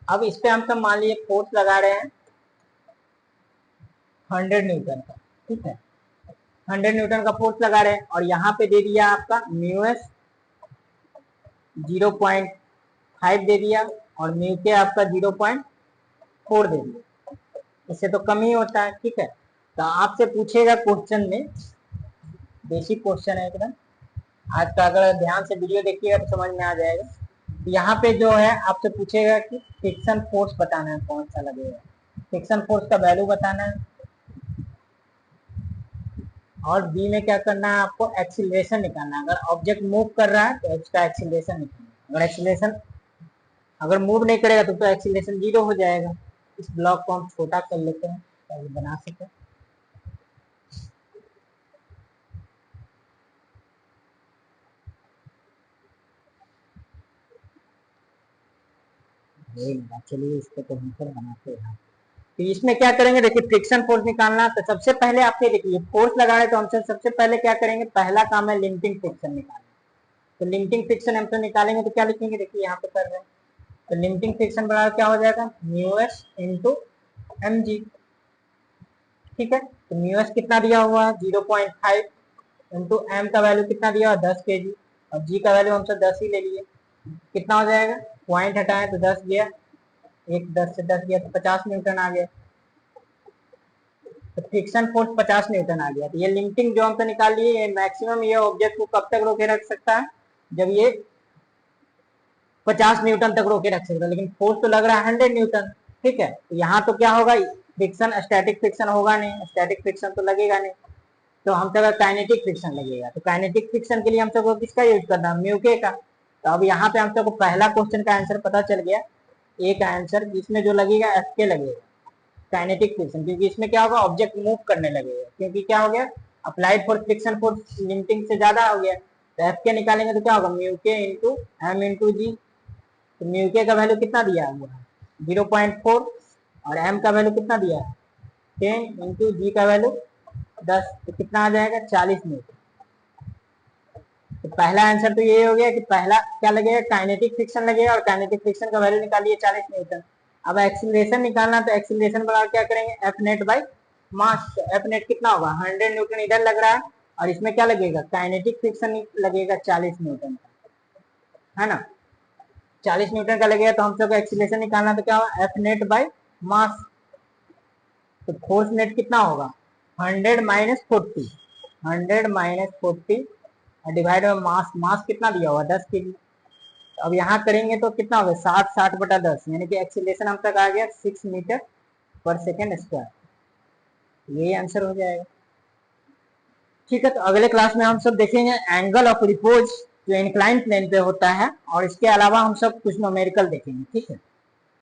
अब इस पे हम सब मान लीजिए फोर्स लगा रहे हैं 100 न्यूटन का। ठीक है, 100 न्यूटन का फोर्स लगा रहे हैं, और यहाँ पे दे दिया आपका म्यू एस 0.5 दे दिया, और म्यू के आपका 0.4 दे दिया। इससे तो कम ही होता है। ठीक है, तो आपसे पूछेगा क्वेश्चन में, बेसिक क्वेश्चन है एकदम आज का, अगर ध्यान से वीडियो देखिएगा तो समझ में आ जाएगा। यहाँ पे जो है आपसे पूछेगा कि फ्रिक्शन फोर्स बताना है, कौन सा लगेगा, फ्रिक्शन फोर्स का वैल्यू बताना है, और बी में क्या करना है आपको, एक्सीलरेशन निकालना है। अगर ऑब्जेक्ट मूव कर रहा है तो उसका एक्सीलरेशन निकालना है। अगर एक्सीलरेशन अगर मूव नहीं करेगा तो एक्सीलरेशन 0 हो जाएगा। इस ब्लॉक को हम छोटा कर लेते हैं ताकि बना सके। चलिए इसको तो हम बनाते हैं। तो इसमें क्या करेंगे, देखिए फ्रिक्शन फोर्स निकालना। तो सबसे पहले आपके देखिए फोर्स लगा रहे, तो हम सबसे पहले क्या करेंगे, पहला काम है लिमिटिंग फ्रिक्शन निकालना। तो लिमिटिंग फ्रिक्शन हम तो निकालेंगे, तो क्या लिखेंगे, देखिए यहाँ पे कर रहे हैं। तो लिमिटिंग फ्रिक्शन बराबर क्या हो जाएगा, mu s into m g. ठीक है, तो म्यू एस कितना दिया हुआ है 0.5 इंटू एम का वैल्यू कितना दिया हुआ 10 kg, और जी का वैल्यू हम सब 10 ही ले लिए। कितना हो जाएगा, पॉइंट हटाए तो 10 गया, एक 10 से 10 गया तो 50 न्यूटन आ गया। तो फ्रिक्शन फोर्स 50 न्यूटन आ गया। तो ये लिमिटिंग जो हम तो निकाल लिए, ये मैक्सिमम ये ऑब्जेक्ट को कब तक रोके रख सकता है, जब ये 50 न्यूटन तक रोके रख सकता है, लेकिन फोर्स तो लग रहा है 100 न्यूटन। ठीक है, तो यहाँ तो क्या होगा, फ्रिक्शन स्टैटिक फ्रिक्शन होगा नहीं, स्टैटिक फ्रिक्शन तो लगेगा नहीं, तो हम सबका काइनेटिक फ्रिक्शन लगेगा। तो काइनेटिक फ्रिक्शन के लिए हम सबको किसका यूज करना है, म्यू के का। तो अब यहाँ पे हम सबको पहला क्वेश्चन का आंसर पता चल गया, ए का आंसर, जिसमें जो लगेगा एफ के लगेगा, काइनेटिक फ्रिक्शन, क्योंकि इसमें क्या होगा, ऑब्जेक्ट मूव करने लगेगा, क्योंकि क्या हो गया, applied force friction force limiting से ज्यादा हो गया। तो एफ के निकालेंगे तो क्या होगा, म्यू के इंटू एम इंटू जी। तो म्यू के का वैल्यू कितना दिया हुआ है 0.4, और एम का वैल्यू कितना दिया है 10 इंटू जी का वैल्यू 10, तो कितना आ जाएगा 40 न्यूटन। तो पहला आंसर तो ये हो गया कि पहला क्या लगेगा, काइनेटिक फ्रिक्शन लगेगा, और काइनेटिक फ्रिक्शन का वैल्यू निकालिए 40 न्यूटन। अब एक्सीलरेशन निकालना, तो एक्सीलरेशन बराबर क्या करेंगे, F net by mass. F net कितना होगा 100 न्यूटन इधर लग रहा है, और इसमें क्या लगेगा, काइनेटिक फ्रिक्शन लगेगा 40 न्यूटन का, है ना। 40 न्यूटन का लगेगा, तो हम सबको एक्सीलरेशन निकालना, तो क्या होगा, एफ नेट बाई मास। तो फोर्स नेट कितना होगा 100 minus 40, 100 minus 40 divide by mass. Mass कितना दिया हुआ 10 kg। अब यहाँ करेंगे तो कितना होगा 60/10, यानी कि एक्सीलरेशन हम तक आ गया 6 मीटर पर सेकेंड स्क्वायर। यही आंसर हो जाएगा। ठीक है, तो अगले क्लास में हम सब देखेंगे एंगल ऑफ रिपोज जो इंक्लाइन प्लेन पे होता है, और इसके अलावा हम सब कुछ न्यूमेरिकल देखेंगे। ठीक है।